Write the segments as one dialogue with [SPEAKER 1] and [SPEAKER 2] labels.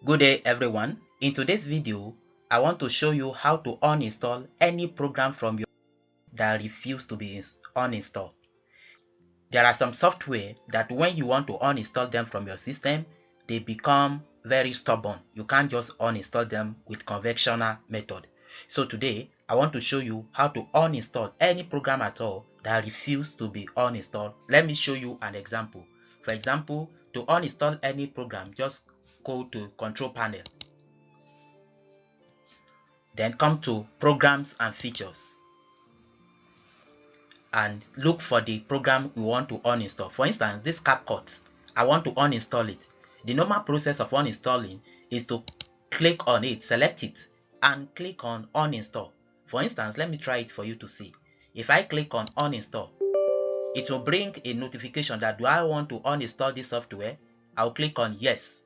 [SPEAKER 1] Good day everyone. In today's video, I want to show you how to uninstall any program from your that refuse to be uninstalled. There are some software that when you want to uninstall them from your system, they become very stubborn. You can't just uninstall them with conventional method. So today, I want to show you how to uninstall any program at all that refuse to be uninstalled. Let me show you an example. For example, to uninstall any program, just go to Control Panel. Then come to Programs and Features and look for the program we want to uninstall. For instance, this CapCut, I want to uninstall it. The normal process of uninstalling is to click on it, select it, and click on Uninstall. For instance, let me try it for you to see. If I click on Uninstall, it will bring a notification that do I want to uninstall this software? I'll click on Yes.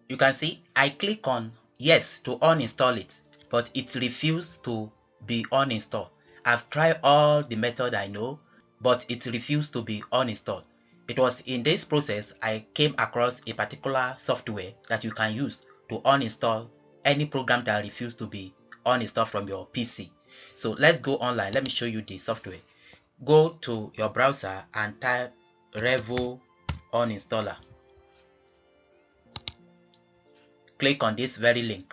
[SPEAKER 1] You can see I click on Yes to uninstall it, but it refused to be uninstalled. I've tried all the method I know, but it refused to be uninstalled. It was in this process I came across a particular software that you can use to uninstall any program that refused to be uninstalled from your PC. So let's go online. Let me show you the software. Go to your browser and type Revo Uninstaller. Click on this very link.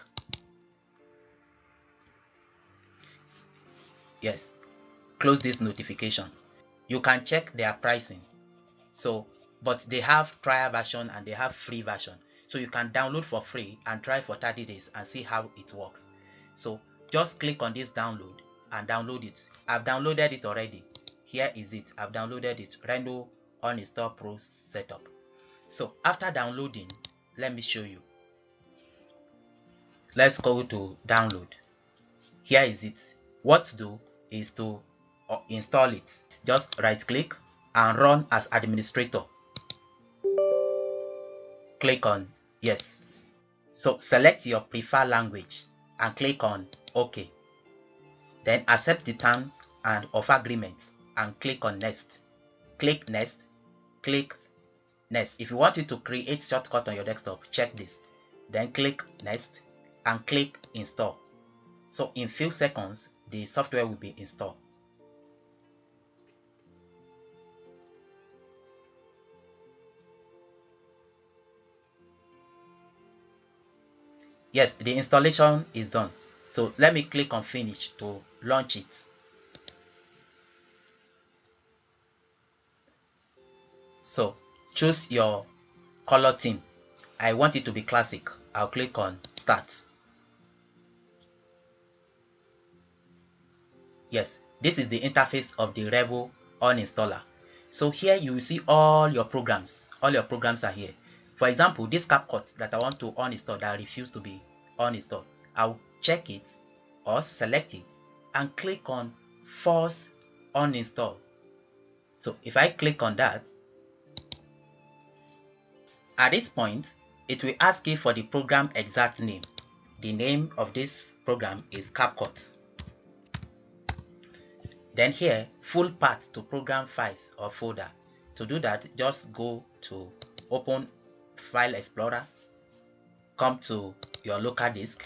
[SPEAKER 1] Yes, close this notification. You can check their pricing. But they have trial version and they have free version. So you can download for free and try for 30 days and see how it works. So just click on this download and download it. I've downloaded it already. Here is it. I've downloaded it. Revo Uninstall Pro Setup. So after downloading, let me show you. Let's go to download. Here is it. What to do is to install it. Just right click and run as administrator. Click on yes. So select your preferred language and click on OK. Then accept the terms and of agreement and click on next. Click next. Click next. If you want it to create shortcut on your desktop, check this. Then click next and click install. So in few seconds, the software will be installed. Yes, the installation is done. So let me click on finish to launch it. So choose your color theme. I want it to be classic. I'll click on start. Yes, this is the interface of the Revo Uninstaller. So here you will see all your programs. All your programs are here. For example, this CapCut that I want to uninstall that refuse to be uninstalled, I'll check it or select it and click on Force Uninstall. So if I click on that, at this point, it will ask you for the program exact name. The name of this program is CapCut. Then here, full path to program files or folder. To do that, just go to Open File Explorer, come to your local disk,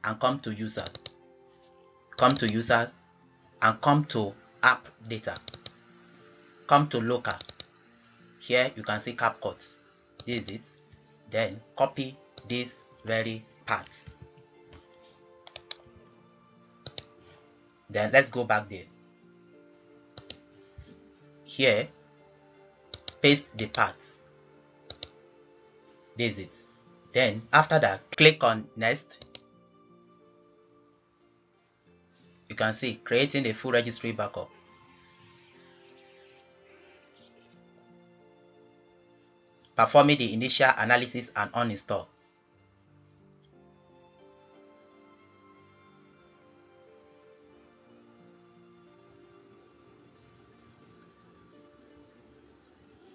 [SPEAKER 1] and come to Users. Come to Users, and come to App Data. Come to Local. Here you can see CapCut. This is it. Then copy this very path. Then let's go back there. Here, paste the path. This is it. Then after that, click on next. You can see creating a full registry backup. Performing the initial analysis and uninstall.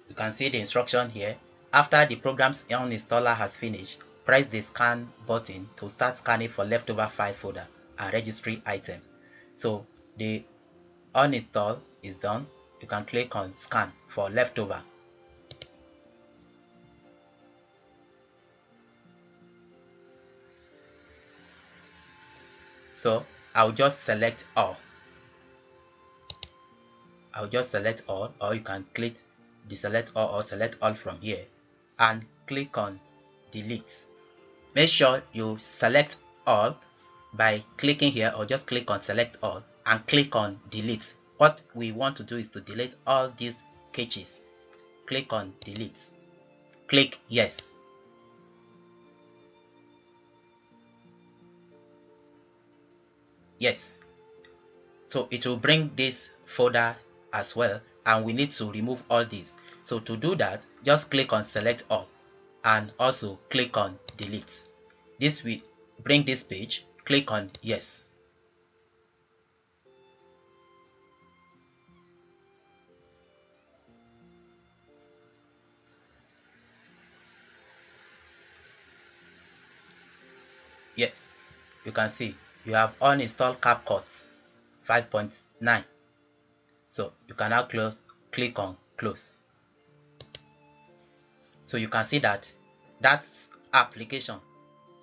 [SPEAKER 1] You can see the instruction here. After the program's uninstaller has finished, press the scan button to start scanning for leftover file folder and registry item. So the uninstall is done. You can click on scan for leftover. So I'll just select all. I'll just select all, or you can click deselect all or select all from here and click on delete. Make sure you select all by clicking here, or just click on select all and click on delete. What we want to do is to delete all these caches. Click on delete. Click yes. Yes. So it will bring this folder as well, and we need to remove all these. So to do that, just click on select all and also click on delete. This will bring this page. Click on yes. Yes, you can see you have uninstalled CapCut 5.9. So you can now click on close. So you can see that that application,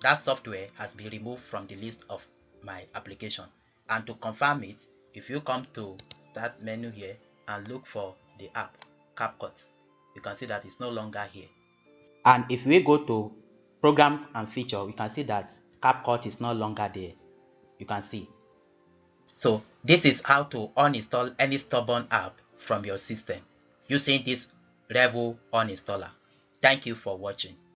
[SPEAKER 1] that software has been removed from the list of my application. And to confirm it, if you come to start menu here and look for the app CapCut, you can see that it's no longer here. And if we go to programs and feature, we can see that CapCut is no longer there. You can see. So this is how to uninstall any stubborn app from your system using this Revo Uninstaller. Thank you for watching.